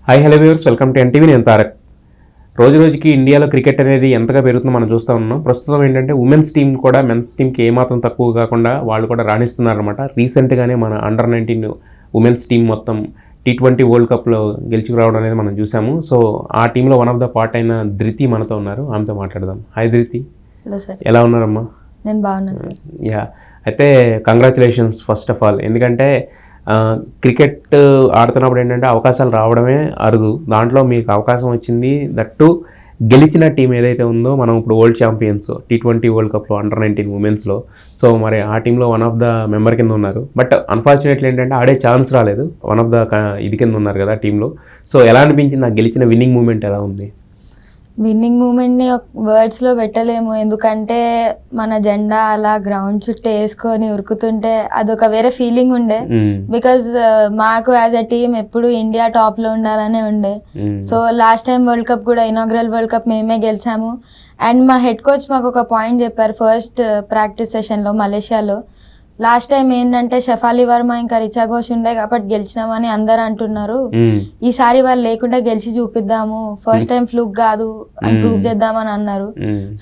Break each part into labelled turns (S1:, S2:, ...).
S1: Hi hello viewers, welcome to NTV. నేను తారక్. రోజు రోజుకి ఇండియాలో క్రికెట్ అనేది ఎంతగా పెరుగుతుందో మనం చూస్తూ ఉన్నాం. ప్రస్తుతం ఏంటంటే ఉమెన్స్ టీం కూడా మెన్స్ టీంకి ఏమాత్రం తక్కువ కాకుండా వాళ్ళు కూడా రాణిస్తున్నారనమాట. రీసెంట్గానే మన అండర్-19 ఉమెన్స్ టీం మొత్తం T20 వరల్డ్ కప్లో గెలుచుకురావడం అనేది మనం చూసాము. సో ఆ టీంలో వన్ ఆఫ్ ద పార్ట్ అయిన ధృతి మనతో ఉన్నారు. ఆమెతో మాట్లాడదాం. హాయ్ ధృతి.
S2: Hello sir.
S1: ఎలా ఉన్నారమ్మా?
S2: నేను బాగున్నాను సార్.
S1: యా, అయితే కంగ్రాచులేషన్స్ ఫస్ట్ ఆఫ్ ఆల్. ఎందుకంటే క్రికెట్ ఆడుతున్నప్పుడు ఏంటంటే అవకాశాలు రావడమే అరుదు. దాంట్లో మీకు అవకాశం వచ్చింది. దట్టు గెలిచిన టీం ఏదైతే ఉందో, మనం ఇప్పుడు వరల్డ్ ఛాంపియన్స్ T20 వరల్డ్ కప్లో అండర్-19 ఉమెన్స్లో. సో మరి ఆ టీంలో వన్ ఆఫ్ ద మెంబర్ కింద ఉన్నారు. బట్ అన్ఫార్చునేట్లీ ఏంటంటే ఆడే ఛాన్స్ రాలేదు. వన్ ఆఫ్ ద ఇది కింద ఉన్నారు కదా టీంలో. సో ఎలా అనిపించింది? ఆ గెలిచిన విన్నింగ్ మూమెంట్ ఎలా ఉంది?
S2: విన్నింగ్ మూమెంట్ని వర్డ్స్లో పెట్టలేము, ఎందుకంటే మన జెండా అలా గ్రౌండ్ చుట్టూ వేసుకొని ఉరుకుతుంటే అదొక వేరే ఫీలింగ్ ఉండే. బికాజ్ మాకు యాజ్ అ టీమ్ ఎప్పుడు ఇండియా టాప్లో ఉండాలనే ఉండే. So last time world cup కూడా, ఇనాగ్రల్ వరల్డ్ కప్ మేమే గెలిచాము. అండ్ మా హెడ్ కోచ్ మాకు ఒక పాయింట్ చెప్పారు ఫస్ట్ ప్రాక్టీస్ సెషన్లో మలేషియాలో. లాస్ట్ టైం ఏంటంటే షఫాలి వర్మ ఇంకా రిచా ఘోష్ ఉండే కాబట్టి గెలిచినామని అందరు అంటున్నారు. ఈసారి వాళ్ళు లేకుండా గెలిచి చూపిద్దాము, ఫస్ట్ టైం ఫ్లూక్ కాదు అని ప్రూవ్ చేద్దామని అన్నారు.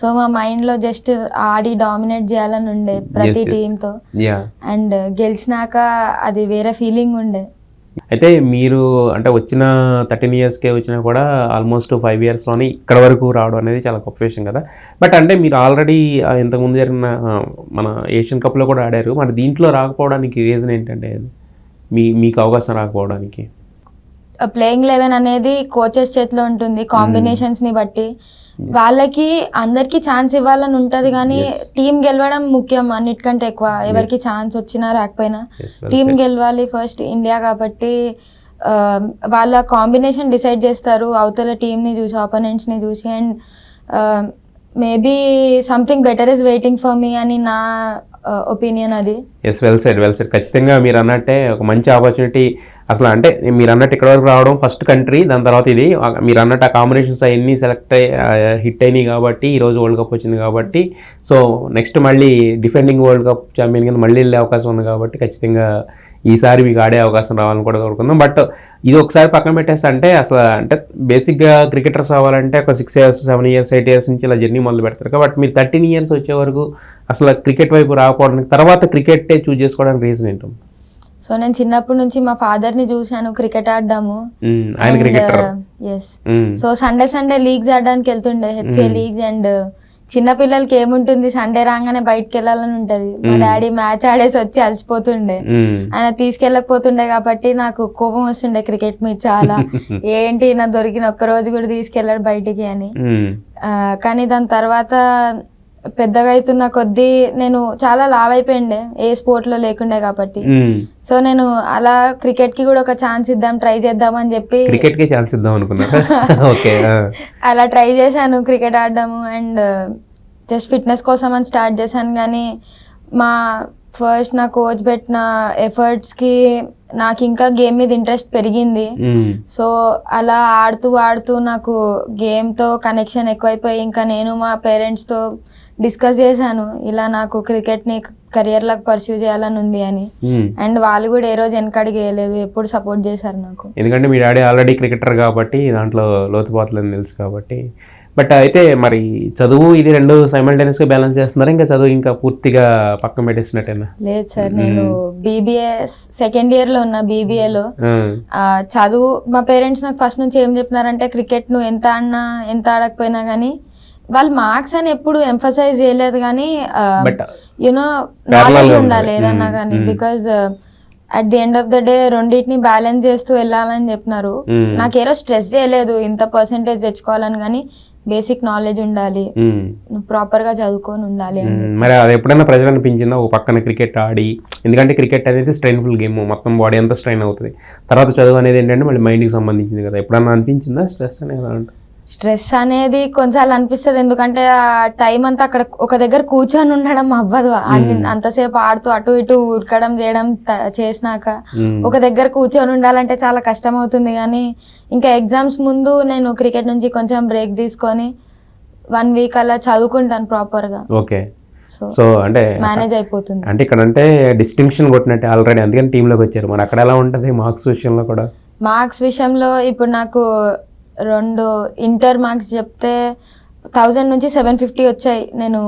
S2: సో మా మైండ్ లో జస్ట్ ఆడి డామినేట్ చేయాలని ఉండే ప్రతి టీంతో. అండ్ గెలిచినాక అది వేరే ఫీలింగ్ ఉండే.
S1: అయితే మీరు అంటే వచ్చిన 13 ఇయర్స్కే వచ్చినా కూడా ఆల్మోస్ట్ 5 ఇయర్స్లోనే ఇక్కడ వరకు రావడం అనేది చాలా గొప్ప విషయం కదా. బట్ అంటే మీరు ఆల్రెడీ ఇంతకుముందు జరిగిన మన ఏషియన్ కప్లో కూడా ఆడారు. మరి దీంట్లో రాకపోవడానికి రీజన్ ఏంటంటే మీకు అవకాశం రాకపోవడానికి?
S2: ప్లేయింగ్ 11 అనేది కోచెస్ చేతిలో ఉంటుంది, కాంబినేషన్స్ని బట్టి. వాళ్ళకి అందరికి ఛాన్స్ ఇవ్వాలని ఉంటుంది, కానీ టీం గెలవడం ముఖ్యం అన్నిటికంటే ఎక్కువ. ఎవరికి ఛాన్స్ వచ్చినా రాకపోయినా టీం గెలవాలి ఫస్ట్, ఇండియా కాబట్టి. వాళ్ళ కాంబినేషన్ డిసైడ్ చేస్తారు అవతల టీంని చూసి, ఆపోనెంట్స్ని చూసి. And maybe something better is waiting for me అని నా ఒపీనియన్ అది.
S1: Yes, well said. ఖచ్చితంగా మీరు అన్నట్టే ఒక మంచి ఆపర్చునిటీ. అసలు అంటే మీరు అన్నట్టు ఇక్కడ వరకు రావడం ఫస్ట్ కంట్రీ, దాని తర్వాత ఇది మీరు అన్నట్టు ఆ కాంబినేషన్స్ అవన్నీ హిట్ అయినాయి కాబట్టి ఈరోజు వరల్డ్ కప్ వచ్చింది కాబట్టి. సో నెక్స్ట్ మళ్ళీ డిఫెండింగ్ వరల్డ్ కప్ ఛాంపియన్ కింద మళ్ళీ వెళ్ళే అవకాశం ఉంది కాబట్టి ఖచ్చితంగా ఈసారి మీకు ఆడే అవకాశం రావాలని కూడా కోరుకుందాం. బట్ ఇది ఒకసారి పక్కన పెట్టేస్తే అంటే అసలు అంటే బేసిక్గా క్రికెటర్స్ అవ్వాలంటే ఒక 6 ఇయర్స్ 7 ఇయర్స్ 8 ఇయర్స్ నుంచి ఇలా జర్నీ మొదలు పెడతారు. కాబట్టి మీరు 13 ఇయర్స్ వచ్చే వరకు అసలు క్రికెట్ వైపు రాకపోవడానికి, తర్వాత క్రికెటే చూజ్ చేసుకోవడానికి రీజన్ ఏంటో?
S2: సో నేను చిన్నప్పటి నుంచి మా ఫాదర్ ని చూశాను క్రికెట్ ఆడడాము. ఎస్. సో సండే లీగ్స్ ఆడడానికి వెళ్తుండే, హెచ్సిఏ లీగ్స్. అండ్ చిన్న పిల్లలకి ఏముంటుంది, సండే రాగానే బయటకు వెళ్ళాలని ఉంటది. మా డాడీ మ్యాచ్ ఆడేసి వచ్చి అలసిపోతుండే, ఆయన తీసుకెళ్ళకపోతుండే కాబట్టి నాకు కోపం వస్తుండే క్రికెట్ మీద చాలా. ఏంటి నా దొరికిన ఒక్క రోజు కూడా తీసుకెళ్ళాడు బయటికి అని. కానీ దాని తర్వాత పెద్దగా అవుతున్న కొద్దీ నేను చాలా లావ్ అయిపోయిండే, ఏ స్పోర్ట్ లో లేకుండే కాబట్టి. సో నేను అలా క్రికెట్ కి కూడా ఒక ఛాన్స్ ఇద్దాం, ట్రై చేద్దాం అని చెప్పి
S1: క్రికెట్ కి ఛాన్స్ ఇద్దాం అనుకున్నా.
S2: అలా ట్రై చేశాను క్రికెట్ ఆడడము. అండ్ జస్ట్ ఫిట్నెస్ కోసం అని స్టార్ట్ చేశాను. కానీ ఫస్ట్ నా కోచ్ పెట్టిన ఎఫర్ట్స్కి నాకు ఇంకా గేమ్ మీద ఇంట్రెస్ట్ పెరిగింది. సో అలా ఆడుతూ నాకు గేమ్తో కనెక్షన్ ఎక్కువైపోయి ఇంకా నేను మా పేరెంట్స్తో డిస్కస్ చేశాను, ఇలా నాకు క్రికెట్ని కెరియర్లకు పర్సూ చేయాలని ఉంది అని. అండ్ వాళ్ళు కూడా ఏ రోజు వెనకడికి వేయలేదు, ఎప్పుడు సపోర్ట్ చేశారు నాకు.
S1: ఎందుకంటే మీ డాడీ ఆల్రెడీ క్రికెటర్ కాబట్టి దాంట్లో లోతుపాతులని తెలుసు కాబట్టి. బట్ అయితే మరి చదువు ఇది రెండు సైమల్టేనియస్గా బ్యాలెన్స్ చేస్తున్నారు, ఇంకా చదువు ఇంకా పూర్తిగా పక్కన పెట్టేసినట్టేనా?
S2: లేదు సార్, నేను BBA సెకండ్ ఇయర్లో ఉన్నా. BBAలో చదువు మా పేరెంట్స్ నాకు ఫస్ట్ నుంచి ఏం చెప్పినారంటే, క్రికెట్ నువ్వు ఎంత ఆడినా ఎంత ఆడకపోయినా కానీ వాళ్ళు మార్క్స్ అని ఎప్పుడు ఎంఫసైజ్ చేయలేదు, కానీ యూనో నాలెడ్జ్ ఉండాలి ఏదన్నా కానీ. Because at the end of the day రెండింటిని బ్యాలెన్స్ చేస్తూ వెళ్ళాలని చెప్పినారు. నాకేరో స్ట్రెస్ చేయలేదు ఇంత పర్సెంటేజ్ తెచ్చుకోవాలని, కానీ బేసిక్ నాలెడ్జ్ ఉండాలి, ప్రాపర్ గా చదువుకొని ఉండాలి.
S1: మరి అది ఎప్పుడైనా ప్రెజర్ అనిపించిందా ఒక పక్కన క్రికెట్ ఆడి? ఎందుకంటే క్రికెట్ అనేది స్ట్రెయిన్ఫుల్ గేమ్, మొత్తం బాడీ అంతా స్ట్రెయిన్ అవుతుంది. తర్వాత చదువు అనేది ఏంటంటే మళ్ళీ మైండ్కి సంబంధించింది కదా. ఎప్పుడన్నా అనిపించిందా స్ట్రెస్ అనేది?
S2: స్ట్రెస్ అనేది కొన్నిసార్లు అనిపిస్తుంది, ఎందుకంటే ఆ టైం అంతా అక్కడ ఒక దగ్గర కూర్చొని ఉండడం అవ్వదు. అంతసేపు ఆడుతూ అటు ఇటు ఉరకడం చేయడం చేసినాక ఒక దగ్గర కూర్చొని ఉండాలంటే చాలా కష్టం అవుతుంది. కానీ ఇంకా ఎగ్జామ్స్ ముందు నేను క్రికెట్ నుంచి కొంచెం బ్రేక్ తీసుకొని 1 వీక్ అలా చదువుకుంటాను ప్రాపర్గా.
S1: ఓకే. సో అంటే
S2: మేనేజ్ అయిపోతుంది.
S1: అంటే ఇక్కడ అంటే డిస్టింక్షన్ కొట్టినట్టే ఆల్రెడీ, అందుకని టీంలోకి వచ్చారు. మరి అక్కడ ఎలా ఉంటుంది మార్క్స్ విషయంలో కూడా?
S2: మార్క్స్ విషయంలో ఇప్పుడు నాకు 2 ఇంటర్ మార్క్స్ చెప్తే 1000 నుంచి 750 వచ్చాయి. నేను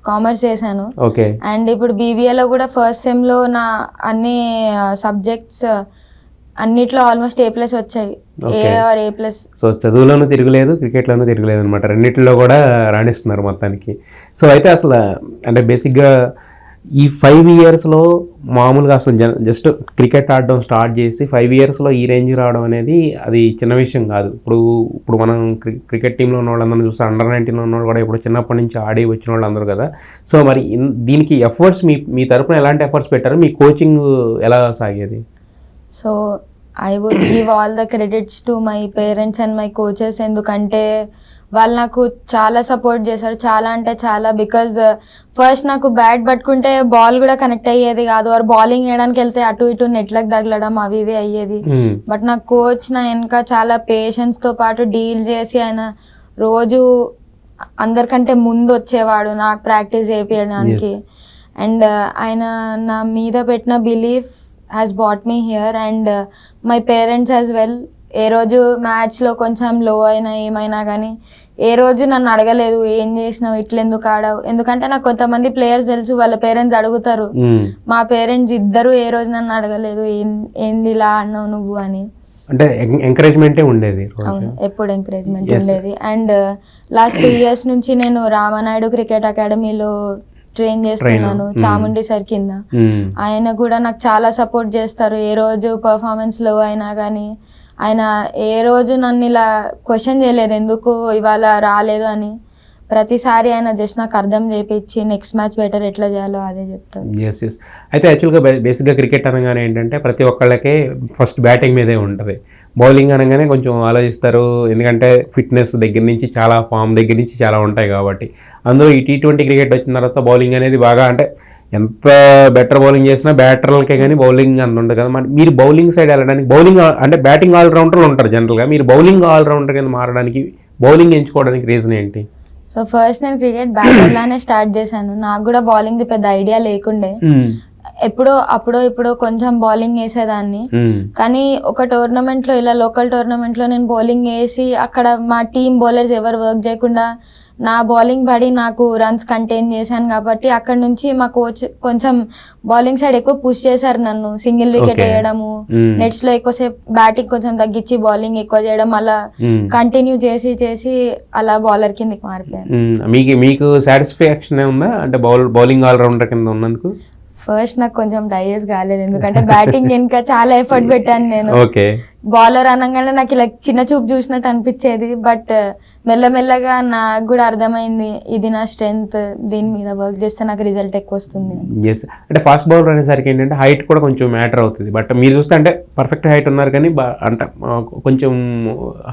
S2: కామర్స్ చేశాను.
S1: ఓకే.
S2: అండ్ ఇప్పుడు బీబీఏలో కూడా ఫస్ట్ సెమ్లో నా అన్ని సబ్జెక్ట్స్ అన్నిట్లో ఆల్మోస్ట్ A+ వచ్చాయి. A+.
S1: సో చదువులోనూ తిరగలేదు, క్రికెట్లోనూ తిరగలేదు అనమాట. రెండిట్లో కూడా రాణిస్తున్నారు మొత్తానికి. సో అయితే అసలు అంటే బేసిక్గా ఈ 5 ఇయర్స్లో మామూలుగా అసలు జస్ట్ క్రికెట్ ఆడడం స్టార్ట్ చేసి 5 ఇయర్స్లో ఈ రేంజ్కి రావడం అనేది అది చిన్న విషయం కాదు. ఇప్పుడు మనం క్రికెట్ టీంలో ఉన్న వాళ్ళందరూ చూస్తే అండర్ 19 ఉన్న వాళ్ళు కూడా ఇప్పుడు చిన్నప్పటి నుంచి ఆడి వచ్చిన వాళ్ళు అందరూ కదా. సో మరి దీనికి ఎఫర్ట్స్ మీ తరపున ఎలాంటి ఎఫర్ట్స్ పెట్టారు? మీ కోచింగ్ ఎలా సాగేది?
S2: So I would give all the credits to my parents and my coaches. ఎందుకంటే వాళ్ళు నాకు చాలా సపోర్ట్ చేశారు, చాలా అంటే చాలా. బికాజ్ ఫస్ట్ నాకు బ్యాట్ పట్టుకుంటే బాల్ కూడా కనెక్ట్ అయ్యేది కాదు, ఆర్ బౌలింగ్ వేయడానికి వెళ్తే అటు ఇటు నెట్లకు తగలడం అవి ఇవి అయ్యేది. బట్ నా కోచ్ నా వెనక చాలా పేషెన్స్తో పాటు డీల్ చేసి ఆయన రోజు అందరికంటే ముందు వచ్చేవాడు నాకు ప్రాక్టీస్ చేయించడానికి. అండ్ ఆయన నా మీద పెట్టిన belief has brought me here and my parents as well. ఏ రోజు మ్యాచ్లో కొంచెం లో అయినా ఏమైనా కానీ ఏ రోజు నన్ను అడగలేదు ఏం చేసినావు, ఇట్లా ఎందుకు ఆడావు. ఎందుకంటే నాకు కొంతమంది ప్లేయర్స్ తెలుసు, వాళ్ళ పేరెంట్స్ అడుగుతారు. మా పేరెంట్స్ ఇద్దరు ఏ రోజు నన్ను అడగలేదు ఏంది ఇలా ఆడినావు నువ్వు అని.
S1: అంటే ఎంకరేజ్మెంటే ఉండేది.
S2: అవును, ఎప్పుడు ఎంకరేజ్మెంట్ ఉండేది. అండ్ లాస్ట్ 3 years నుంచి నేను రామానాయుడు క్రికెట్ అకాడమీలో ట్రైన్ చేస్తున్నాను, చాముండి సార్ కింద. ఆయన కూడా నాకు చాలా సపోర్ట్ చేస్తారు. ఏ రోజు పర్ఫార్మెన్స్ లో అయినా కానీ ఆయన ఏ రోజు నన్ను ఇలా క్వశ్చన్ చేయలేదు ఎందుకు ఇవాళ రాలేదు అని. ప్రతిసారి ఆయన జస్ట్ నాకు అర్థం చేయించి నెక్స్ట్ మ్యాచ్ బెటర్ ఎట్లా చేయాలో అదే చెప్తారు.
S1: ఎస్. అయితే యాక్చువల్గా బేసిక్గా క్రికెట్ అనగానే ఏంటంటే ప్రతి ఒక్కళ్ళకే ఫస్ట్ బ్యాటింగ్ మీదే ఉంటుంది. బౌలింగ్ అనగానే కొంచెం ఆలోచిస్తారు, ఎందుకంటే ఫిట్నెస్ దగ్గర నుంచి చాలా ఫామ్ దగ్గర నుంచి చాలా ఉంటాయి కాబట్టి. అందులో ఈ T20 క్రికెట్ వచ్చిన తర్వాత బౌలింగ్ అనేది బాగా అంటే ఎంత బెటర్ బౌలింగ్ చేసినా బ్యాటర్లకే కానీ బౌలింగ్ అంత ఉంటుంది కదా. మరి మీరు బౌలింగ్ సైడ్ వెళ్ళడానికి బౌలింగ్ అంటే బ్యాటింగ్ ఆల్రౌండర్లు ఉంటారు జనరల్గా, మీరు బౌలింగ్ ఆల్రౌండర్ కింద మారడానికి బౌలింగ్ ఎంచుకోవడానికి రీజన్ ఏంటి?
S2: సో ఫస్ట్ నేను క్రికెట్ బ్యాటర్ లానే స్టార్ట్ చేశాను. నాకు కూడా బౌలింగ్ పెద్ద ఐడియా లేకుండే. అప్పుడో కొంచెం బౌలింగ్ వేసేదాన్ని. కానీ ఒక టోర్నమెంట్లో ఇలా లోకల్ టోర్నమెంట్లో నేను బౌలింగ్ వేసి అక్కడ మా టీమ్ బౌలర్స్ ఎవరు వర్క్ చేయకుండా నా బౌలింగ్ పడి నాకు రన్స్ కంటైన్ చేశాను కాబట్టి అక్కడ నుంచి మా కోచ్ కొంచెం బౌలింగ్ సైడ్ ఎక్కువ పుష్ చేశారు నన్ను. సింగిల్ వికెట్ వేయడము, నెట్స్ లో ఎక్కువసేపు బ్యాటింగ్ కొంచెం తగ్గించి బౌలింగ్ ఎక్కువ చేయడం, అలా కంటిన్యూ చేసి అలా బౌలర్ కిందకి మారిపోయాను.
S1: మీకు సాటిస్ఫాక్షన్ ఉందా అంటే బౌలింగ్ ఆల్రౌండర్ కింద ఉన్నందుకు?
S2: ఫస్ట్ నాకు కొంచెం డైజెస్ట్ కాలేదు, ఎందుకంటే బ్యాటింగ్ వెనుక చాలా ఎఫర్ట్ పెట్టాను నేను. బౌలర్ అనగానే నాకు ఇలా చిన్న చూపు చూసినట్టు అనిపించేది. బట్ మెల్లమెల్లగా నాకు కూడా అర్థమైంది ఇది నా స్ట్రెంగ్త్, దీని మీద వర్క్ చేస్తే నాకు రిజల్ట్ ఎక్కువ వస్తుంది.
S1: ఎస్. అంటే ఫాస్ట్ బౌలర్ అనేసరికి ఏంటంటే హైట్ కూడా కొంచెం మ్యాటర్ అవుతుంది. బట్ మీరు చూస్తే అంటే పర్ఫెక్ట్ హైట్ ఉన్నారు కానీ అంటే కొంచెం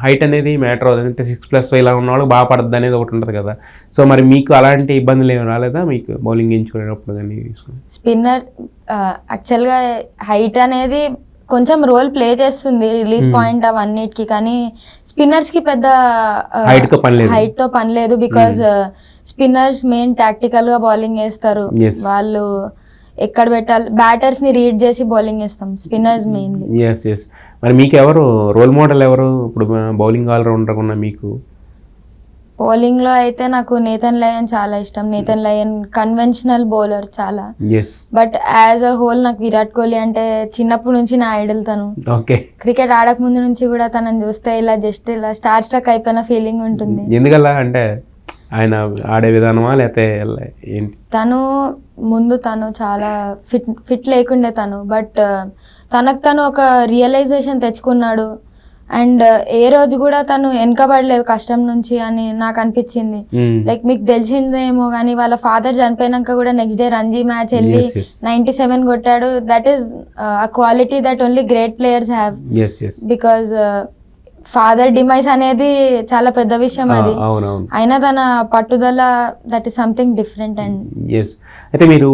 S1: హైట్ అనేది మ్యాటర్ అవుతుంది. అంటే 6+ ఇలా ఉన్న వాళ్ళకి బాగా పడుతుంది అనేది ఒకటి ఉంటుంది కదా. సో మరి మీకు అలాంటి ఇబ్బందులు ఏమి రాలేదా మీకు బౌలింగ్ ఎంచుకునేటప్పుడు కానీ?
S2: స్పిన్నర్ యాక్చువల్గా హైట్ అనేది కొంచెం రోల్ ప్లే చేస్తుంది రిలీజ్ పాయింట్ అవన్నిటికి, కానీ స్పిన్నర్స్ కి పెద్ద హైట్ తో పని లేదు. బికాజ్ స్పిన్నర్స్ మెయిన్ టాక్టికల్ గా బౌలింగ్ వేస్తారు, వాళ్ళు ఎక్కడ పెట్టాలి బ్యాటర్స్ ని రీడ్ చేసి బౌలింగ్ వేస్తాం, స్పిన్నర్స్ మెయిన్లీ.
S1: మరి మీకు ఎవరు రోల్ మోడల్ ఎవరు ఇప్పుడు బౌలింగ్ ఆల్రౌండర్ ఉన్న మీకు?
S2: బౌలింగ్ లో అయితే నాకు నేథన్ లయన్ చాలా ఇష్టం. నేథన్ లయన్ కన్వెన్షనల్ బౌలర్ చాలా. బట్ యాజ్ అ హోల్ నాకు విరాట్ కోహ్లీ అంటే చిన్నప్పటి నుంచి నా ఐడల్ తను. క్రికెట్ ఆడక ముందు నుంచి కూడా తనని చూస్తే ఇలా జస్ట్ ఇలా స్టార్ స్ట్రక్ అయిపోయిన ఫీలింగ్ ఉంటుంది.
S1: ఎందుకలా అంటే ఆయన ఆడే విధానమా లేకపోతే ఏంటి?
S2: తను చాలా ఫిట్ లేకుండే తను, బట్ తను ఒక రియలైజేషన్ తెచ్చుకున్నాడు. అండ్ ఏ రోజు కూడా తను వెనకబడలేదు కష్టం నుంచి అని నాకు అనిపించింది. లైక్ మీకు తెలిసిందేమో కానీ వాళ్ళ ఫాదర్ చనిపోయినాక కూడా నెక్స్ట్ డే రంజీ మ్యాచ్ వెళ్ళి 97 కొట్టాడు. That is a quality that only great players have. Because father demise అనేది చాలా పెద్ద విషయం అది. అయినా తన పట్టుదల that is something different. And
S1: అయితే మీరు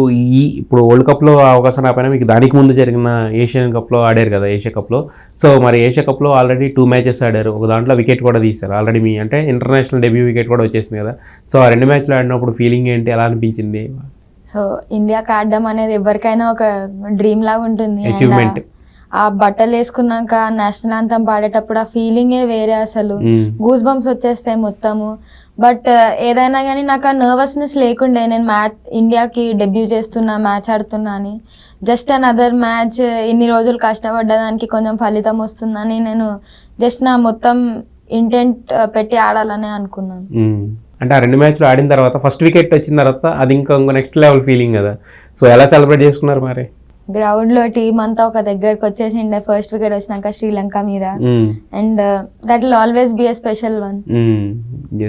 S1: ఇప్పుడు వరల్డ్ కప్ లో అవకాశం రాకపోయినా మీకు దానికి ముందు జరిగిన ఏషియన్ కప్ లో ఆడారు కదా, ఏషియా కప్ లో. సో మరి ఏషియా కప్ లో ఆల్రెడీ 2 మ్యాచెస్ ఆడారు, ఒక దాంట్లో వికెట్ కూడా తీశారు ఆల్రెడీ. మీ అంటే ఇంటర్నేషనల్ డెబ్యూ వికెట్ కూడా వచ్చేసింది కదా. సో ఆ 2 మ్యాచ్లు ఆడినప్పుడు ఫీలింగ్ ఏంటి, ఎలా అనిపించింది?
S2: సో ఇండియాకి ఆడడం అనేది ఎవరికైనా ఒక డ్రీమ్ లాగా ఉంటుంది.
S1: అచీవ్మెంట్.
S2: ఆ బట్టలు వేసుకున్నాక నేషనల్ యాంథమ్ పాడేటప్పుడు ఆ ఫీలింగే వేరే అసలు. గూస్ బంప్స్ వచ్చేస్తాయి మొత్తము. బట్ ఏదైనా కానీ నాకు ఆ నర్వస్నెస్ లేకుండే, నేను ఇండియాకి డెబ్యూ చేస్తున్నా, మ్యాచ్ ఆడుతున్నా అని. జస్ట్ అనదర్ మ్యాచ్, ఇన్ని రోజులు కష్టపడ్డదానికి కొంచెం ఫలితం వస్తుందని నేను జస్ట్ నా మొత్తం ఇంటెంట్ పెట్టి ఆడాలని అనుకున్నాను.
S1: అంటే ఆ 2 మ్యాచ్లు ఆడిన తర్వాత ఫస్ట్ వికెట్ వచ్చిన తర్వాత అది ఇంకా నెక్స్ట్ లెవెల్ ఫీలింగ్ కదా. సో ఎలా సెలబ్రేట్ చేసుకున్నారు మరి?
S2: గ్రౌండ్ లో టీం అంతా ఒక దగ్గరకు వచ్చేసిండే ఫస్ట్ వికెట్ వచ్చినాక శ్రీలంక మీద. And that will always be a special one.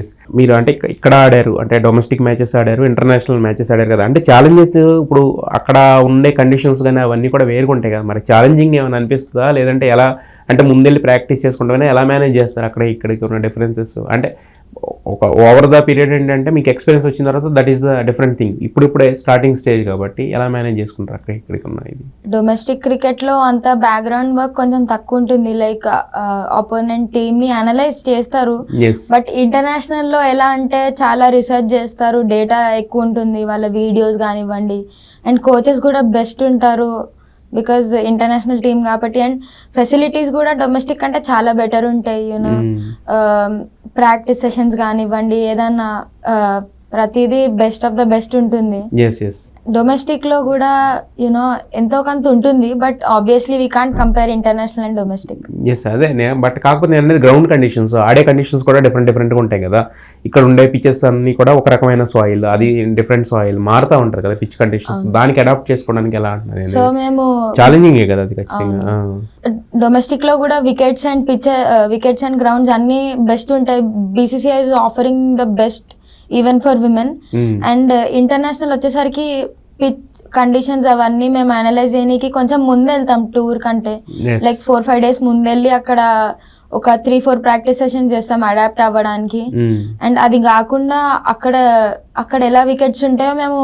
S1: Yes, మీరు అంటే ఇక్కడ ఆడారు, అంటే డొమెస్టిక్ మ్యాచెస్ ఆడారు, ఇంటర్నేషనల్ మ్యాచెస్ ఆడారు కదా. అంటే ఛాలెంజెస్ ఇప్పుడు అక్కడ ఉండే కండిషన్స్ కానీ అవన్నీ కూడా వేరుగా ఉంటాయి కదా. మరి ఛాలెంజింగ్ ఏమైనా అనిపిస్తుందా, లేదంటే ఎలా అంటే ముందెళ్ళి ప్రాక్టీస్ చేసుకుంటే ఎలా మేనేజ్ చేస్తారు అక్కడ ఇక్కడికి ఉన్న డిఫరెన్సెస్? అంటే ఒక ఓవర్ ద పీరియడ్ ఏంటంటే మీకు ఎక్స్పీరియన్స్ వచ్చిన తర్వాత that is the different thing. ఇప్పుడే స్టార్టింగ్ స్టేజ్ కాబట్టి ఎలా మేనేజ్ చేసుకుంటారు అక్కడ ఇక్కడికి ఉన్న ఇది?
S2: డొమెస్టిక్ క్రికెట్ లో అంత బ్యాక్గ్రౌండ్ వర్క్ కొంచెం తక్కువ ఉంటుంది. లైక్ ఆపోనెంట్ టీమ్ ని అనలైజ్ చేస్తారు. బట్ ఇంటర్నేషనల్ లో ఎలా అంటే చాలా రీసెర్చ్ చేస్తారు, డేటా ఎక్కువ ఉంటుంది, వాళ్ళ వీడియోస్ కానివ్వండి. అండ్ కోచెస్ కూడా బెస్ట్ ఉంటారు బికాజ్ ఇంటర్నేషనల్ టీమ్ కాబట్టి. అండ్ ఫెసిలిటీస్ కూడా డొమెస్టిక్ అంటే చాలా బెటర్ ఉంటాయి. యూనో ప్రాక్టీస్ సెషన్స్ కానివ్వండి, ఏదన్నా ప్రతిదీ బెస్ట్ ఆఫ్ ద బెస్ట్ ఉంటుంది. డొమెస్టిక్ లో కూడా యూనో ఎంతో కొంత ఉంటుంది, but obviously we can't compare international and domestic.
S1: అదే బట్ కాకపోతే అనేది గ్రౌండ్ కండిషన్స్, ఆడే కండిషన్స్ కూడా డిఫరెంట్గా ఉంటాయి కదా. ఇక్కడ ఉండే పిచెస్ అన్ని కూడా ఒక రకమైన సాయిల్, అది డిఫరెంట్ సాయిల్ మారుతూ ఉంటారు కదా పిచ్ కండిషన్స్. దానికి అడాప్ట్ చేసుకోవడానికి ఎలా అంటున్నారు?
S2: సో మేము
S1: ఛాలెంజింగ్ కదా అది ఖచ్చితంగా.
S2: డొమెస్టిక్ లో కూడా వికెట్స్ అండ్ గ్రౌండ్స్ అన్ని బెస్ట్ ఉంటాయి. BCCI is offering the best even for women. And international వచ్చేసరికి పిచ్ కండిషన్స్ అవన్నీ మేము అనలైజ్ చేయడానికి కొంచెం ముందు వెళ్తాం టూర్ కంటే. లైక్ 4-5 days ముందెళ్ళి అక్కడ ఒక 3-4 ప్రాక్టీస్ సెషన్స్ చేస్తాం అడాప్ట్ అవ్వడానికి. అండ్ అది కాకుండా అక్కడ ఎలా వికెట్స్ ఉంటాయో మేము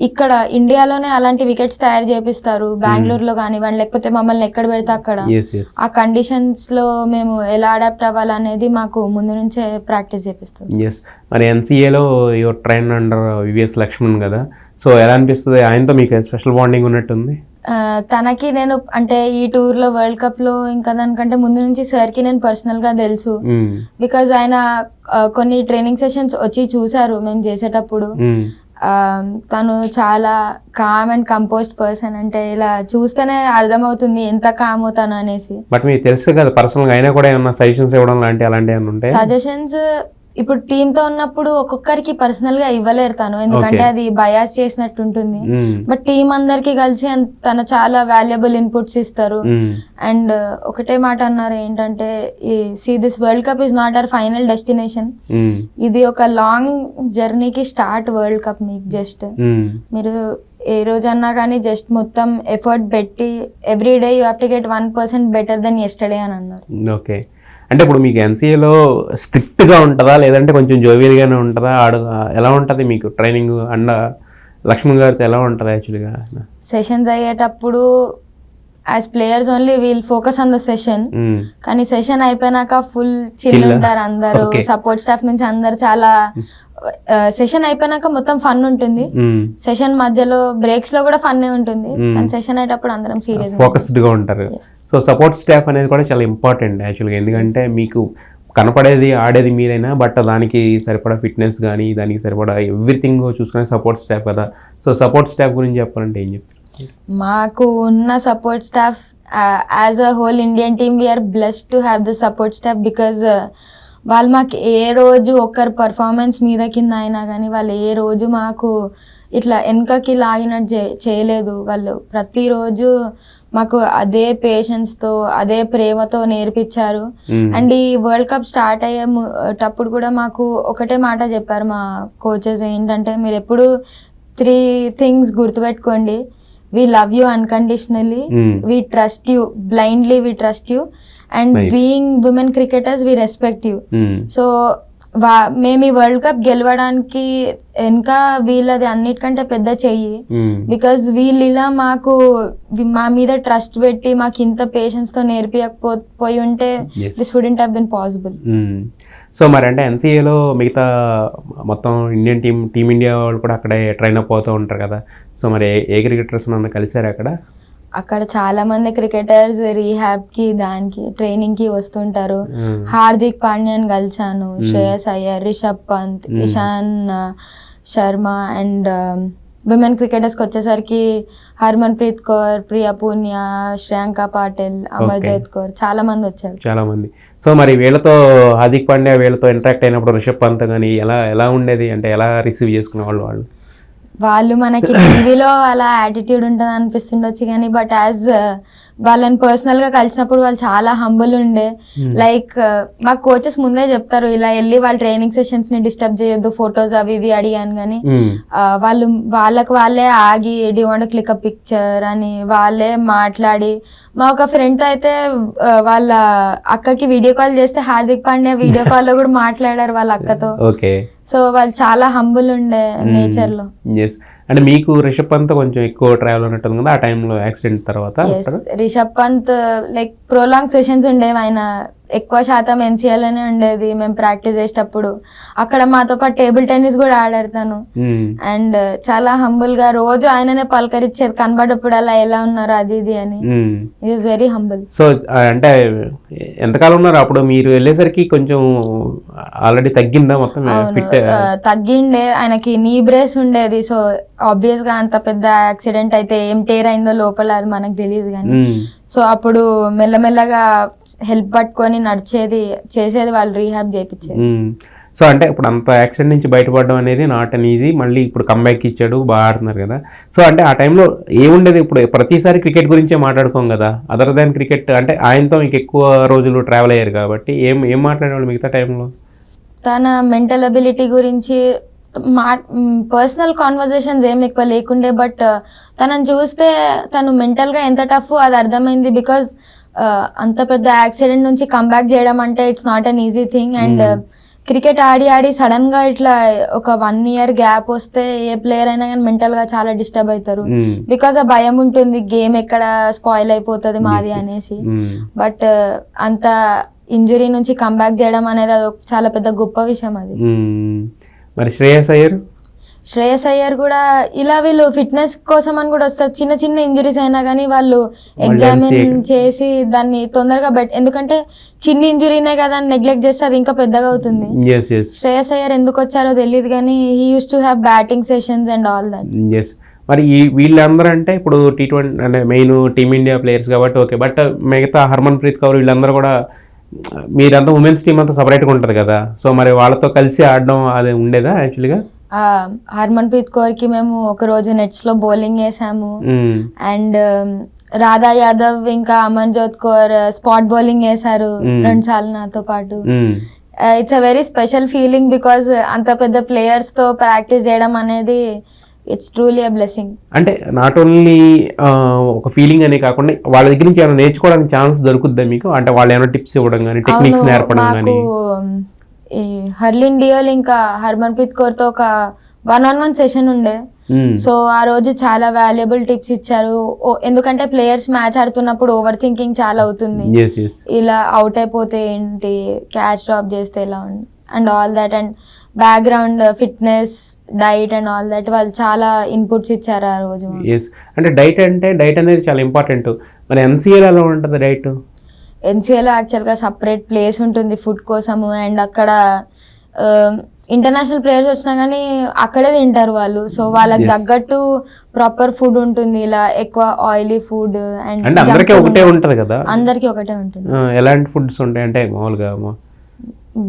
S2: ఇక్కడ ఇండియాలోనే అలాంటి వికెట్స్ తయారు చేపిస్తారు, బెంగళూరులో కానివ్వండి, లేకపోతే మమ్మల్ని ఎక్కడ పెడితే అక్కడ. ఆ కండిషన్స్ లో మేము ఎలా అడాప్ట్ అవ్వాలనేది మాకు ముందు నుంచే ప్రాక్టీస్ చేపిస్తారు.
S1: మరి NCAలో your train under VVS Laxman కదా. సో ఎలా అనిపిస్తుంది, ఆయనతో మీకు స్పెషల్ బాండింగ్ ఉన్నట్టుంది?
S2: తనకి నేను అంటే ఈ టూర్ లో వరల్డ్ కప్ లో ఇంకా దానికంటే ముందు నుంచి సార్ కి నేను పర్సనల్ గా తెలుసు. బికాజ్ ఆయన కొన్ని ట్రైనింగ్ సెషన్స్ వచ్చి చూసారు మేము చేసేటప్పుడు. తను చాలా కామ్ అండ్ కంపోజ్డ్ పర్సన్. అంటే ఇలా చూస్తేనే అర్థమవుతుంది ఎంత కామ్ అవుతాను అనేసి.
S1: బట్ మీకు తెలుసు కదా పర్సనల్ గా అయినా కూడా ఏమన్నా సజెషన్స్ ఇవ్వడం అలాంటివి ఉంటాయి?
S2: సజెషన్స్ ఇప్పుడు టీమ్ తో ఉన్నప్పుడు ఒక్కొక్కరికి పర్సనల్ గా ఇవ్వలేరు తను, ఎందుకంటే అది బయాస్ చేసినట్టు ఉంటుంది. బట్ టీమ్ అందరికి కలిసి తన చాలా వాల్యుబుల్ ఇన్పుట్స్ ఇస్తారు. అండ్ ఒకటే మాట అన్నారు ఏంటంటే, this world cup is not our final destination. ఇది ఒక లాంగ్ జర్నీకి స్టార్ట్ వరల్డ్ కప్. మీకు జస్ట్ మీరు ఏ రోజన్నా కానీ జస్ట్ మొత్తం ఎఫర్ట్ పెట్టి every day you have to get 1% better than yesterday అని అన్నారు.
S1: ఓకే, అంటే ఇప్పుడు మీకు NCAలో స్ట్రిక్ట్గా ఉంటుందా, లేదంటే కొంచెం జోవియల్గానే ఉంటుందా? ఎలా ఉంటుంది మీకు ట్రైనింగ్? అండ్ లక్ష్మణ్ గారితో ఎలా ఉంటుంది యాక్చువల్గా?
S2: సెషన్స్ అయ్యేటప్పుడు as players only we'll focus on the session. కానీ సెషన్ అయిపోయినాక ఫుల్ చిల్ ఉంటారు అందరూ, సపోర్ట్ స్టాఫ్ నుంచి అందరు. చాలా సెషన్ అయిపోయినాక మొత్తం ఫన్ ఉంటుంది. సెషన్ మధ్యలో బ్రేక్స్ లో కూడా ఫన్ ఉంటుంది, కానీ సెషన్ అయ్యేటప్పుడు అందరం సీరియస్
S1: ఫోకస్డ్ గా ఉంటారు. సో సపోర్ట్ స్టాఫ్ అనేది కూడా చాలా ఇంపార్టెంట్ యాక్చువల్గా, ఎందుకంటే మీకు కనపడేది ఆడేది మీరైనా, బట్ దానికి సరిపడా ఫిట్నెస్ కానీ దానికి సరిపడా ఎవ్రీథింగ్ చూసుకునే సపోర్ట్ స్టాఫ్ కదా. సో సపోర్ట్ స్టాఫ్ గురించి చెప్పాలంటే ఏం చెప్తారు?
S2: మాకు ఉన్న support staff as a whole Indian team we're blessed to have the support staff. Because వాళ్ళు మాకు ఏ రోజు ఒక్కరు పర్ఫార్మెన్స్ మీద కింద అయినా కానీ వాళ్ళు ఏ రోజు మాకు ఇట్లా వెనకకి లాగినట్టు చేయలేదు. వాళ్ళు ప్రతిరోజు మాకు అదే పేషెన్స్తో అదే ప్రేమతో నేర్పించారు. అండ్ ఈ వరల్డ్ కప్ స్టార్ట్ అయ్యేటప్పుడు కూడా మాకు ఒకటే మాట చెప్పారు మా కోచెస్, ఏంటంటే మీరు ఎప్పుడు 3 things గుర్తుపెట్టుకోండి. We love you unconditionally, we trust you blindly, we trust you, and being women cricketers we respect you. So మేము ఈ వరల్డ్ కప్ గెలవడానికి ఇంకా వీళ్ళది అన్నిటికంటే పెద్ద చెయ్యి. బికాజ్ వీళ్ళు ఇలా మాకు మా మీద ట్రస్ట్ పెట్టి మాకు ఇంత పేషెన్స్ తో నేర్పియకపోయి ఉంటే this wouldn't have been possible.
S1: So మరి అంటే NCAలో మిగతా మొత్తం ఇండియన్ టీమ్ ఇండియా వాళ్ళు కూడా అక్కడే ట్రైన్ అప్ అవుతూ ఉంటారు కదా. సో మరి ఏ క్రికెటర్స్ నన్ను కలిసారు అక్కడ?
S2: అక్కడ చాలా మంది క్రికెటర్స్ రీహాబ్ కి దానికి ట్రైనింగ్ కి వస్తుంటారు. హార్దిక్ పాండ్యాని కలిసాను, శ్రేయస్ అయ్యర్, రిషబ్ పంత్, ఇషాన్ శర్మ అండ్ విమెన్ క్రికెటర్స్కి వచ్చేసరికి హర్మన్ ప్రీత్ కౌర్, ప్రియా పూనియా, శ్రేయాంక పాటిల్, అమర్జోత్ కౌర్ చాలా మంది వచ్చారు.
S1: చాలా మంది. సో మరి వీళ్ళతో హార్దిక్ పాండ్యా వీళ్ళతో ఇంటరాక్ట్ అయినప్పుడు రిషబ్ పంత్ కానీ ఎలా ఉండేది, అంటే ఎలా రిసీవ్ చేసుకునే వాళ్ళు
S2: మనకి టీవీలో అలా యాటిట్యూడ్ ఉంటుంది అనిపిస్తుండొచ్చు కానీ బట్ యాజ్ వాళ్ళని పర్సనల్ గా కలిసినప్పుడు వాళ్ళు చాలా హంబుల్ ఉండే. లైక్ మా కోచెస్ ముందే చెప్తారు ఇలా వెళ్ళి వాళ్ళ ట్రైనింగ్ సెషన్స్ ని డిస్టర్బ్ చేయొద్దు, ఫొటోస్ అవి ఇవి అడిగాను కానీ వాళ్ళే ఆగి they want click a picture అని వాళ్ళే మాట్లాడి, మా ఒక ఫ్రెండ్ తో అయితే వాళ్ళ అక్కకి వీడియో కాల్ చేస్తే హార్దిక్ పాండ్యా వీడియో కాల్ లో కూడా మాట్లాడారు వాళ్ళ అక్కతో. సో వాళ్ళు చాలా హంబుల్ ఉండే నేచర్ లో.
S1: అంటే మీకు రిషబ్ పంత్ కొంచెం ఎక్కువ ట్రావెల్ ఉన్నట్టుంది కదా ఆ టైంలో యాక్సిడెంట్ తర్వాత?
S2: Rishabh Pant like prolong sessions ఉండేవి, ఆయన ఎక్కువ శాతం NCL లోనే ఉండేది. మేము ప్రాక్టీస్ చేసేటప్పుడు అక్కడ మాతో పాటు టేబుల్ టెన్నిస్ కూడా ఆడారు తను. అండ్ చాలా హంబుల్ గా రోజు ఆయననే పలకరించేది కనబడప్పుడు అలా ఎలా ఉన్నారు అది ఇది అని. Is very humble.
S1: సో అంటే ఎంతకాలం ఉన్నారు అప్పుడు మీరు వెళ్ళేసరికి? కొంచెం ఆల్రెడీ తగ్గిందా మొత్తం?
S2: తగ్గిండే, ఆయనకి నీ బ్రేస్ ఉండేది. సో ఆబ్వియస్ గా అంత పెద్ద యాక్సిడెంట్ అయితే ఏం టేర్ అయిందో లోపల అది మనకు తెలియదు కానీ సో అప్పుడు మెల్లమెల్లగా హెల్ప్ పట్టుకొని నడిచేది చేసేది, వాళ్ళు రీహాబ్ చేయించేది.
S1: సో అంటే ఇప్పుడు అంత యాక్సిడెంట్ నుంచి బయటపడడం అనేది నాట్ అన్ ఈజీ. మళ్ళీ ఇప్పుడు కంబ్యాక్ ఇచ్చాడు, బాగా ఆడుతున్నారు కదా. సో అంటే ఆ టైంలో ఏముండేది? ఇప్పుడు ప్రతిసారి క్రికెట్ గురించే మాట్లాడుకోం కదా, అదర్ దాన్ క్రికెట్. అంటే ఆయనతో మీకు ఎక్కువ రోజులు ట్రావెల్ అయ్యారు కాబట్టి ఏం మాట్లాడేవాళ్ళు మిగతా టైంలో?
S2: తన మెంటల్ అబిలిటీ గురించి పర్సనల్ కాన్వర్జేషన్స్ ఏం ఎక్కువ లేకుండే, బట్ తనని చూస్తే తను మెంటల్గా ఎంత టఫ్ అది అర్థమైంది. బికాజ్ అంత పెద్ద యాక్సిడెంట్ నుంచి కంబ్యాక్ చేయడం అంటే it's not an easy thing. And cricket Audi sudden గా ఇట్లా ఒక 1 year గ్యాప్ వస్తే ఏ ప్లేయర్ అయినా కానీ మెంటల్ గా చాలా డిస్టర్బ్ అవుతారు. బికాజ్ ఆ భయం ఉంటుంది, గేమ్ ఎక్కడ స్పాయిల్ అయిపోతుంది మాది అనేసి. బట్ అంత ఇంజురీ నుంచి కంబ్యాక్ చేయడం అనేది అది చాలా పెద్ద గొప్ప విషయం అది.
S1: మరి శ్రేయస్ అయ్యర్ కూడా ఇలా వీళ్ళు ఫిట్నెస్ కోసం అని కూడా వస్తారు. చిన్న చిన్న ఇంజురీస్ అయినా కానీ వాళ్ళు ఎగ్జామిన్ చేసి దాన్ని తొందరగా ఎందుకంటే చిన్న ఇంజురీనే కదా అని నెగ్లెక్ట్ చేస్తే అది ఇంకా పెద్దగా అవుతుంది. శ్రేయస్ అయ్యర్ ఎందుకు వచ్చారో తెలియదు కానీ he use to have batting sessions and all that. మరి వీళ్ళందరూ అంటే ఇప్పుడు T20 అంటే మెయిన్ టీమిండియా ప్లేయర్స్ కాబట్టి ఓకే, బట్ మిగతా హర్మన్ ప్రీత్ కౌర్ వీళ్ళందరూ కూడా మీరంతా ఉమెన్స్ టీమ్ అంతా సపరేట్గా ఉంటుంది కదా. సో మరి వాళ్ళతో కలిసి ఆడడం అది ఉండేదా యాక్చువల్గా?
S2: హర్మన్ ప్రీత్ కౌర్ కి మేము ఒక రోజు నెట్స్ లో బౌలింగ్ వేసాము. అండ్ రాధా యాదవ్ ఇంకా అమర్జోత్ కౌర్ స్పాట్ బౌలింగ్ వేసారు 2 సార్లు నాతో పాటు. It's a very special feeling because అంత పెద్ద ప్లేయర్స్ తో ప్రాక్టీస్ చేయడం అనేది ఇట్స్ ట్రూలీ అ బ్లెస్సింగ్.
S1: అంటే నాట్ ఓన్లీ ఒక ఫీలింగ్ అనే కాకుండా వాళ్ళ దగ్గర నుంచి ఏమైనా నేర్చుకోవడానికి ఛాన్స్ దొరుకుద్దా మీకు? అంటే వాళ్ళు ఏమైనా టిప్స్ ఇవ్వడం కానీ, టెక్నిక్స్ నేర్పడం కానీ?
S2: ఈ హర్లిన్ డియోల్ ఇంకా హర్మన్ ప్రీత్ కౌర్ తో ఒక 1-on-1 సెషన్ ఉండే. సో ఆ రోజు చాలా వాల్యుబుల్ టిప్స్ ఇచ్చారు. ఎందుకంటే ప్లేయర్స్ మ్యాచ్ ఆడుతున్నప్పుడు ఓవర్ థింకింగ్ చాలా అవుతుంది. ఇలా అవుట్ అయిపోతే ఏంటి, క్యాచ్ డ్రాప్ చేస్తే ఎలా and all that, and background fitness, diet and all that వాళ్ళు చాలా ఇన్పుట్స్ ఇచ్చారు ఆ రోజు.
S1: అంటే డైట్ అనేది చాలా ఇంపార్టెంట్. మరి NCL ఎలా ఉంటుంది డైట్?
S2: NCL యాక్చువల్గా సపరేట్ ప్లేస్ ఉంటుంది ఫుడ్ కోసము. అండ్ అక్కడ ఇంటర్నేషనల్ ప్లేయర్స్ వచ్చినా కానీ అక్కడే తింటారు వాళ్ళు. సో వాళ్ళకి తగ్గట్టు ప్రాపర్ ఫుడ్ ఉంటుంది. ఇలా ఎక్కువ ఆయిలీ ఫుడ్ అండ్
S1: అందరికీ ఒకటే ఉంటుంది కదా?
S2: అందరికీ ఒకటే ఉంటుంది.
S1: ఎలాంటి ఫుడ్స్ ఉంటాయి అంటే మామూలుగా?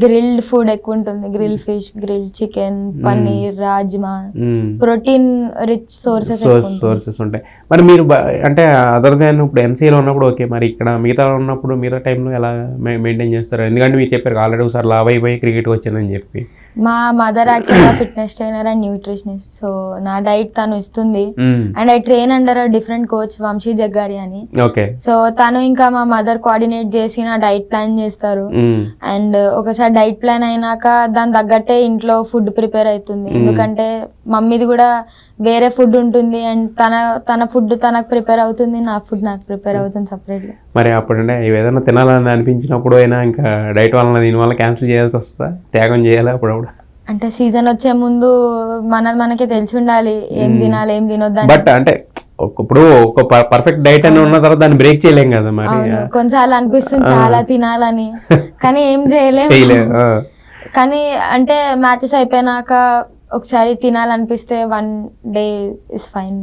S2: గ్రిల్డ్ ఫుడ్ ఎక్కువ ఉంటుంది, grill fish, grill chicken, paneer, rajma, protein rich sources
S1: ఉంటాయి. మరి మీరు అంటే అదర్ దాన్ ఇప్పుడు NCL ఉన్నప్పుడు ఓకే, మరి ఇక్కడ మిగతా ఉన్నప్పుడు మిగతా టైంలో ఎలా మెయింటైన్ చేస్తారు? ఎందుకంటే మీరు చెప్పారు ఆల్రెడీ ఒకసారి లావ్ అయిపోయి క్రికెట్ వచ్చానని చెప్పి.
S2: మా మదర్ యాక్చువల్గా fitness trainer and nutritionist. So నా డైట్ తను ఇస్తుంది. And I train under different coach Vamsi Jaggari అని. సో తను ఇంకా మా మదర్ కోఆర్డినేట్ చేసి నా డైట్ ప్లాన్ చేస్తారు. అండ్ ఒకసారి డైట్ ప్లాన్ అయినాక దాని తగ్గట్టే ఇంట్లో ఫుడ్ ప్రిపేర్ అవుతుంది. ఎందుకంటే మమ్మీది కూడా వేరే ఫుడ్ ఉంటుంది అండ్ తన ఫుడ్ తనకు ప్రిపేర్ అవుతుంది, నా ఫుడ్ నాకు ప్రిపేర్ అవుతుంది సపరేట్ గా.
S1: మరి అప్పుడంటే ఏదైనా తినాలని అనిపించినప్పుడు అయినా ఇంకా డైట్ వల్ల దీనివల్ల క్యాన్సిల్ చేయాల్సి వస్తా, త్యాగం చేయాలి అప్పుడప్పుడు?
S2: అంటే సీజన్ వచ్చే ముందు మనకే తెలిసి ఉండాలి ఏం తినాలి ఏం తినొద్దు.
S1: బట్ అంటే ఇప్పుడు ఒక పర్ఫెక్ట్ డైట్ అని ఉన్న తర్వాత దాన్ని బ్రేక్ చేయలేం కదా మరి.
S2: అవును, కొన్నిసార్లు అనిపిస్తుంది చాలా తినాలని, కానీ ఏం చేయలేము. కానీ అంటే మ్యాచెస్ అయిపోయినాక ఒకసారి తినాలనిపిస్తే 1 డే ఇస్ ఫైన్.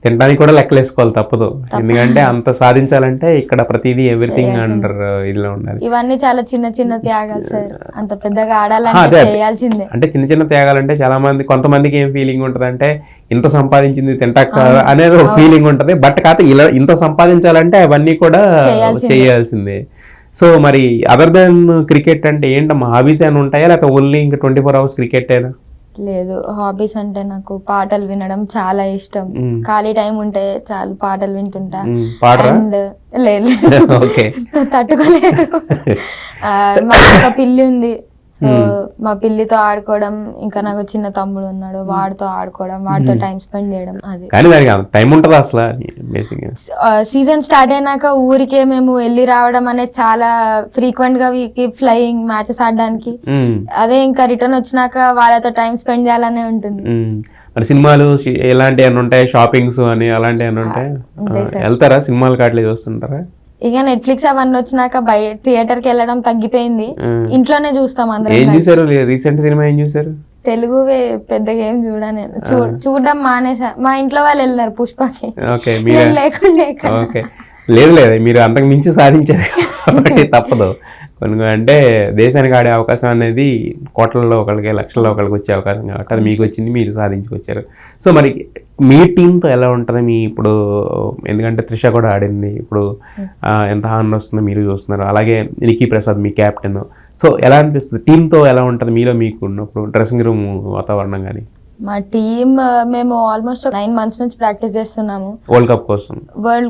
S1: తినడానికి కూడా లెక్కలేసుకోవాలి, తప్పదు. ఎందుకంటే అంత సాధించాలంటే ఇక్కడ ప్రతిదీ ఎవ్రీథింగ్ అండర్ ఇలా ఉండాలి.
S2: ఇవన్నీ చాలా చిన్న చిన్న త్యాగాలు సార్, అంత పెద్దగా ఆడాలంటే చేయాల్సిందే.
S1: అంటే చిన్న చిన్న త్యాగాలంటే చాలా మంది, కొంతమందికి ఏం ఫీలింగ్ ఉంటుంది అంటే ఇంత సంపాదించింది తింటాక అనేది ఒక ఫీలింగ్ ఉంటుంది. బట్ కాకపోతే ఇలా ఇంత సంపాదించాలంటే అవన్నీ కూడా చేయాల్సిందే. సో మరి అదర్ దెన్ క్రికెట్ అంటే ఏంటమ్మా, హాబీస్ ఏమైనా ఉంటాయా, లేకపోతే ఓన్లీ ఇంకా 24 hours క్రికెట్ అయినా?
S2: లేదు, హాబీస్ అంటే నాకు పాటలు వినడం చాలా ఇష్టం. ఖాళీ టైం ఉంటే చాలు పాటలు వింటుంటా. అండ్ లేదు తట్టుకోలేదు. మా ఒక పిల్లి ఉంది, సో మా పిల్లితో ఆడుకోవడం, ఇంకా నాకు చిన్న తమ్ముడు ఉన్నాడు, వాడితో ఆడుకోవడం, వాడితో టైం స్పెండ్ చేయడం. అది
S1: టైం ఉంటుంది అసలు.
S2: సీజన్ స్టార్ట్ అయినాక ఊరికే మేము వెళ్ళి రావడం అనేది చాలా ఫ్రీక్వెంట్ గా ఫ్లయింగ్ మ్యాచెస్ ఆడడానికి. అదే ఇంకా రిటర్న్ వచ్చినాక వాళ్ళతో టైం స్పెండ్ చేయాలనే ఉంటుంది.
S1: మరి సినిమాలు ఎలాంటి ఏమైనా ఉంటాయి, షాపింగ్స్ అని అలాంటి ఏమైనా ఉంటాయి? వెళ్తారా సినిమాలు కాట్లే చూస్తుంటారా?
S2: ఇక నెట్ఫ్లిక్స్ అవన్నీ వచ్చినాక బయట థియేటర్ కి వెళ్ళడం తగ్గిపోయింది, ఇంట్లోనే చూస్తాం అందరం.
S1: ఏం చూసారు రీసెంట్ సినిమా, ఏం చూసారు?
S2: తెలుగు పెద్దగా ఏం చూడడం మానేసా. మా ఇంట్లో వాళ్ళు వెళ్ళారు పుష్పకి, లేకుండా.
S1: లేదు మీరు అంతకు మించి సాధించారు కాబట్టి తప్పదు. కొన్ని అంటే దేశానికి ఆడే అవకాశం అనేది కోట్లలో ఒకరికి, లక్షల్లో ఒకరికి వచ్చే అవకాశం కాబట్టి అది మీకు వచ్చింది, మీరు సాధించుకొచ్చారు. సో మరి మీ టీంతో ఎలా ఉంటుంది మీ ఇప్పుడు, ఎందుకంటే త్రిష కూడా ఆడింది, ఇప్పుడు ఎంత ఆనందం వస్తుందో మీరు చూస్తున్నారు, అలాగే నిక్కీ ప్రసాద్ మీ క్యాప్టెన్. సో ఎలా అనిపిస్తుంది టీంతో, ఎలా ఉంటుంది మీలో మీకు ఉన్నప్పుడు డ్రెస్సింగ్ రూమ్ వాతావరణం కానీ?
S2: మా టీమ్ మేము ఆల్మోస్ట్ 9 months నుంచి ప్రాక్టీస్ చేస్తున్నాము వరల్డ్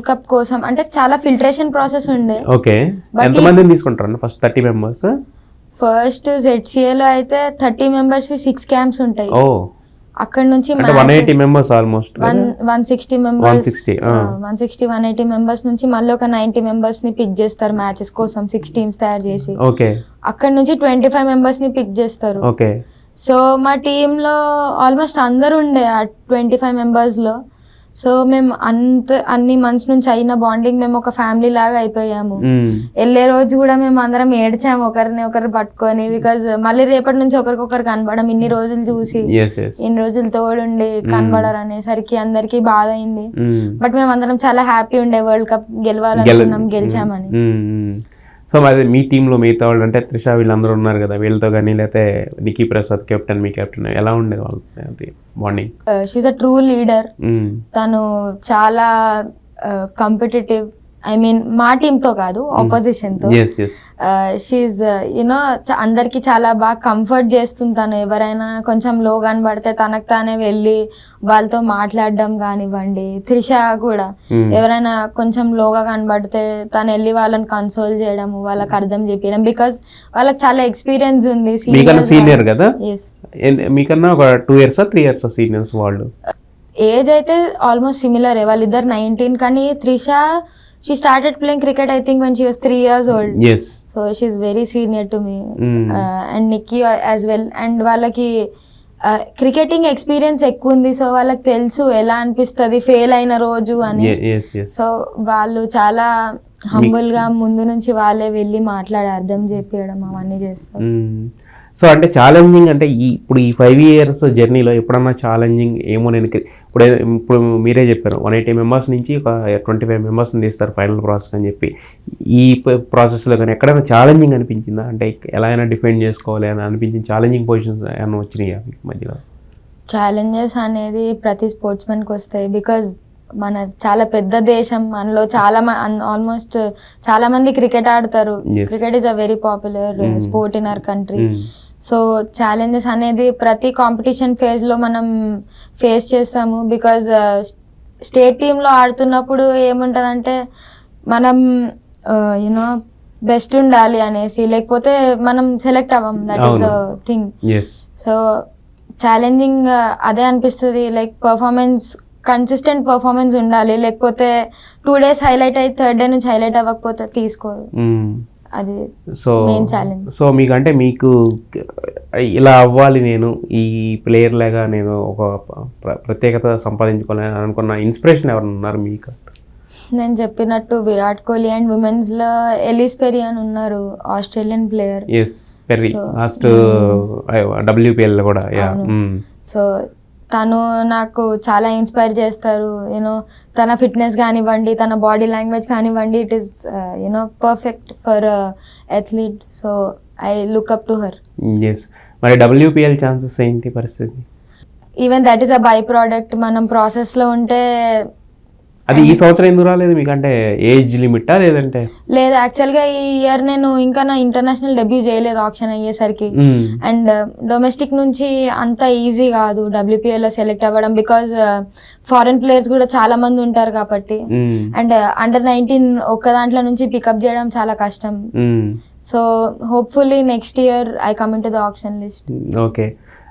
S2: కప్ కోసం. అంటే చాలా ఫిల్టరేషన్ ప్రాసెస్ ఉండే.
S1: ఓకే, ఎంతమందిని తీసుకుంటారు ఫస్ట్? 30 members.
S2: ఫస్ట్ ZCA లో అయితే 30 members 6 camps ఉంటాయి. అక్కడ నుంచి
S1: 180 members ఆల్మోస్ట్
S2: 160 members 180 members నుంచి మళ్ళీ ఒక 90 members ని పిక్ చేస్తారు మ్యాచెస్ కోసం. 6 teams తయారు చేసి అక్కడ నుంచి 25 members ని పిక్ చేస్తారు. సో మా టీంలో ఆల్మోస్ట్ అందరు ఉండే ఆ 25 members లో. సో మేము అన్ని మంత్స్ నుంచి అయిన బాండింగ్, మేము ఒక ఫ్యామిలీ లాగా అయిపోయాము. వెళ్ళే రోజు కూడా మేము అందరం ఏడ్చాము ఒకరిని ఒకరు పట్టుకొని, బికాజ్ మళ్ళీ రేపటి నుంచి ఒకరికొకరు కనబడడం, ఇన్ని రోజులు చూసి ఇన్ని రోజులు తోడుండి కనబడరు అనేసరికి అందరికి బాధ అయింది. బట్ మేము అందరం చాలా హ్యాపీ ఉండే, వరల్డ్ కప్ గెలవాలనుకున్నాం, గెలిచామని.
S1: సో మరి మీ టీంలో మిగతా వాళ్ళు అంటే త్రిష వీళ్ళందరూ ఉన్నారు కదా, వీళ్ళతో కానీ లేకపోతే నిక్కీ ప్రసాద్ కెప్టెన్, మీ కెప్టెన్, ఎలా ఉండేది వాళ్ళ bonding?
S2: She's a true leader. తను చాలా కాంపిటేటివ్, ఐ మీన్ మా టీంతో కాదు, ఆపోజిషన్ తో. షీఈ్ యునో అందరికి చాలా బాగా కంఫర్ట్ చేస్తుంది. తను ఎవరైనా కొంచెం లో కనబడితే తనకు తానే వెళ్ళి వాళ్ళతో మాట్లాడడం కానివ్వండి. త్రిష కూడా ఎవరైనా కొంచెం లోగా కనబడితే తను వెళ్ళి వాళ్ళని కన్సోల్ చేయడం, వాళ్ళకి అర్థం చెప్పడం, బికాస్ వాళ్ళకి చాలా ఎక్స్పీరియన్స్ ఉంది.
S1: సీనియర్ కదా, మీకన్నా ఒక 2 years 3 years సీనియర్స్ వాళ్ళు.
S2: ఏజ్ అయితే ఆల్మోస్ట్ సిమిలర్, వాళ్ళిద్దరు 19. కానీ Trisha she started playing cricket I think when she was 3 years old. So she's very senior to me. And Nikki as well. And వాళ్ళకి క్రికెటింగ్ ఎక్స్పీరియన్స్ ఎక్కువ ఉంది. సో వాళ్ళకి తెలుసు ఎలా అనిపిస్తుంది ఫెయిల్ అయిన రోజు అని. సో వాళ్ళు చాలా హంబుల్ గా ముందు నుంచి వాళ్ళే వెళ్ళి మాట్లాడి అర్థం చెప్పడం అవన్నీ చేస్తారు.
S1: సో అంటే ఛాలెంజింగ్ అంటే ఇప్పుడు ఈ 5 years జర్నీలో ఎప్పుడన్నా ఛాలెంజింగ్ ఏమో, నేను ఇప్పుడు మీరే చెప్పారు 180 members నుంచి ఒక 25 members తీస్తారు ఫైనల్ ప్రాసెస్ అని చెప్పి. ఈ ప్రాసెస్లో కానీ ఎక్కడైనా ఛాలెంజింగ్ అనిపించిందా? అంటే ఎలా అయినా డిఫెండ్ చేసుకోవాలి అని అనిపించింది, ఛాలెంజింగ్ పొజిషన్స్ ఏమైనా వచ్చినాయి మధ్యలో?
S2: ఛాలెంజెస్ అనేది ప్రతి స్పోర్ట్స్మెన్కి వస్తాయి, బికాజ్ మన చాలా పెద్ద దేశం, మనలో చాలా ఆల్మోస్ట్ చాలా మంది క్రికెట్ ఆడతారు. Cricket is a very popular sport in our country. So challenges అనేది ప్రతి కాంపిటీషన్ ఫేజ్లో మనం ఫేస్ చేస్తాము. బికాజ్ స్టేట్ టీంలో ఆడుతున్నప్పుడు ఏముంటుందంటే మనం యూనో బెస్ట్ ఉండాలి అనేసి, లేకపోతే మనం సెలెక్ట్ అవ్వం. That is the thing. So challenging అదే అనిపిస్తుంది, లైక్ పర్ఫార్మెన్స్, కన్సిస్టెంట్ పర్ఫార్మెన్స్ ఉండాలి, లేకపోతే 2 days హైలైట్ అయ్యి 3rd day నుంచి హైలైట్ అవ్వకపోతే తీసుకోరు. అది మెయిన్ ఛాలెంజ్.
S1: సో మీకు అంటే మీకు ఇలా అవ్వాలి నేను ఈ ప్లేయర్ లాగా నేను ఒక ప్రత్యేకత సంపాదించుకోవాలని అనుకున్న ఇన్స్పిరేషన్ ఎవరు ఉన్నారు మీకు?
S2: నేను చెప్పినట్టు విరాట్ కోహ్లీ అండ్ ఉమెన్స్లో ఎలిస్ పెరీ అని ఉన్నారు, Australian player.
S1: Yes, Perry last WPL లో కూడా.
S2: సో తను నాకు చాలా ఇన్స్పైర్ చేస్తారు. యూనో తన ఫిట్నెస్ కానివ్వండి, తన బాడీ లాంగ్వేజ్ కానివ్వండి, it is you know perfect for athlete. So I look up to her.
S1: Yes. మరి WPL ఛాన్సెస్ ఏంటి పరిస్థితి?
S2: Even that is a by product. మనం ప్రాసెస్లో ఉంటే
S1: అది ఈ సంవత్సరం ఎందుకు రాలేదు మీకు? అంటే ఏజ్ లిమిటా లేదంటే?
S2: లేదు, యాక్చువల్గా ఈ ఇయర్ నేను ఇంకా నా ఇంటర్నేషనల్ డెబ్యూ చేయలేదు ఆప్షన్ అయ్యేసరికి. అండ్ డొమెస్టిక్ నుంచి అంత ఈజీ కాదు WPL లో సెలెక్ట్ అవ్వడం, బికాజ్ ఫారెన్ ప్లేయర్స్ కూడా చాలా మంది ఉంటారు కాబట్టి. అండ్ Under-19 ఒక్క దాంట్లో నుంచి పికప్ చేయడం చాలా కష్టం. So hopefully next year I come in to the option list.
S1: Okay.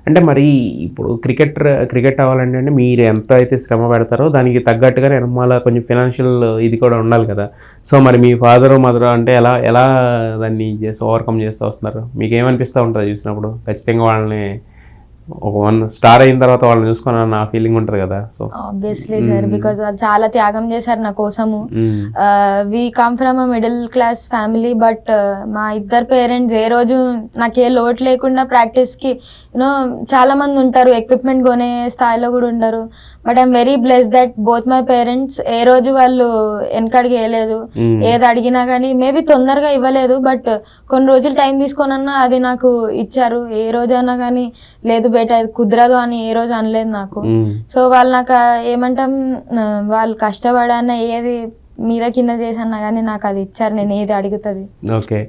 S1: అంటే మరి ఇప్పుడు క్రికెట్ అవ్వాలంటే అంటే మీరు ఎంత అయితే శ్రమ పెడతారో దానికి తగ్గట్టుగా నిర్మాల కొంచెం ఫినాన్షియల్ ఇది కూడా ఉండాలి కదా. సో మరి మీ ఫాదర్ మదర్ అంటే ఎలా దాన్ని ఓవర్కమ్ చేస్తూ వస్తున్నారు? మీకు ఏమనిపిస్తూ ఉంటుంది చూసినప్పుడు? ఖచ్చితంగా వాళ్ళని ఒక 1 స్టార్ అయిన తర్వాత వాళ్ళని చూసుకున్నాను ఆ ఫీలింగ్ ఉంటుంది కదా. సో
S2: ఆబ్వియస్లీ సార్, బికాజ్ వాళ్ళు చాలా త్యాగం చేశారు నా కోసము. We come from a middle class family, but మా ఇద్దరు పేరెంట్స్ ఏ రోజు నాకు ఏ లోటు లేకుండా ప్రాక్టీస్కి యూనో చాలా మంది ఉంటారు, ఎక్విప్మెంట్ కొనే స్థాయిలో కూడా ఉండరు. But I'm very bless that both my parents ఏ రోజు వాళ్ళు వెనకడికి వేయలేదు. ఏది అడిగినా కానీ మేబీ తొందరగా ఇవ్వలేదు, బట్ కొన్ని రోజులు టైం తీసుకొనన్నా అది నాకు ఇచ్చారు. ఏ రోజైనా కానీ లేదు బేట అది కుదరదు అని ఏ రోజు అనలేదు నాకు. సో వాళ్ళు నాకు ఏమంటాం, వాళ్ళు కష్టపడన్నా ఏది మీద కింద చేసన్నా కానీ నాకు అది ఇచ్చారు, నేను ఏది అడుగుతుంది.
S1: ఓకే.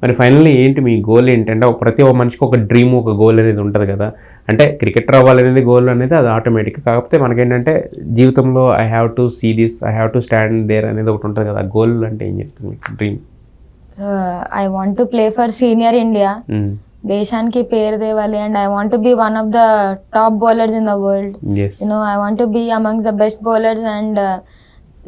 S1: మరి ఫైనల్లీ ఏంటి మీ గోల్ ఏంటంటే ప్రతి ఒక్క మనిషికి ఒక డ్రీమ్, ఒక గోల్ అనేది ఉంటుంది కదా. అంటే క్రికెటర్ అవ్వాలనేది గోల్ అనేది అది ఆటోమేటిక్. కాకపోతే మనకేంటంటే జీవితంలో I have to see this, I have to stand there అనేది ఒకటి ఉంటుంది కదా. గోల్ అంటే ఏం చెప్తుంది మీకు dream?
S2: I want to play for senior India, దేశానికి పేరు తేవాలి. And I want to be one of the top bowlers in the world. You know I want to be amongst the best bowlers. And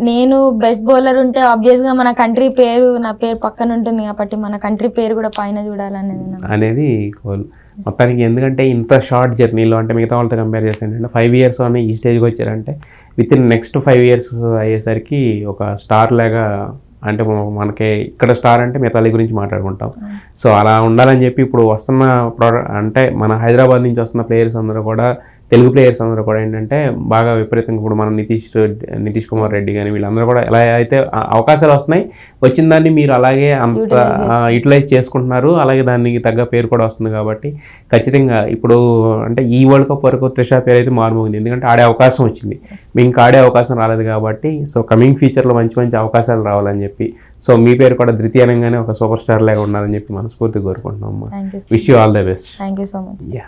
S2: నేను best bowler ఉంటే ఆబ్వియస్గా మన country పేరు, నా పేరు పక్కన ఉంటుంది కాబట్టి మన కంట్రీ పేరు కూడా పైన చూడాలనేది
S1: గోల్ మొత్తానికి. ఎందుకంటే ఇంత షార్ట్ జర్నీలో అంటే మిగతా వాళ్ళతో కంపేర్ చేస్తే ఏంటంటే 5 years అని ఈ స్టేజ్కి వచ్చారంటే విత్ ఇన్ నెక్స్ట్ 5 years అయ్యేసరికి ఒక స్టార్ లాగా, అంటే మనకి ఇక్కడ స్టార్ అంటే మిగతా గురించి మాట్లాడుకుంటాం. సో అలా ఉండాలని చెప్పి ఇప్పుడు వస్తున్న అంటే మన హైదరాబాద్ నుంచి వస్తున్న ప్లేయర్స్ అందరూ కూడా, తెలుగు ప్లేయర్స్ అందరూ కూడా ఏంటంటే బాగా విపరీతంగా ఇప్పుడు మన నితీష్ కుమార్ రెడ్డి కానీ వీళ్ళందరూ కూడా ఎలా అయితే అవకాశాలు వస్తున్నాయి, వచ్చిన దాన్ని మీరు అలాగే అంత యూటిలైజ్ చేసుకుంటున్నారు, అలాగే దానికి తగ్గ పేరు కూడా వస్తుంది. కాబట్టి ఖచ్చితంగా ఇప్పుడు అంటే ఈ వరల్డ్ కప్ వరకు త్రిష పేరు అయితే మారుమోగింది, ఎందుకంటే ఆడే అవకాశం వచ్చింది. మీకు ఇంకా ఆడే అవకాశం రాలేదు కాబట్టి సో కమింగ్ ఫ్యూచర్లో మంచి అవకాశాలు రావాలని చెప్పి, సో మీ పేరు కూడా ద్వితీయంగానే ఒక సూపర్ స్టార్ లాగా ఉండాలని చెప్పి మనస్ఫూర్తిగా కోరుకుంటున్నాం. Wish you all the best.
S2: Thank you so much.
S1: Yeah.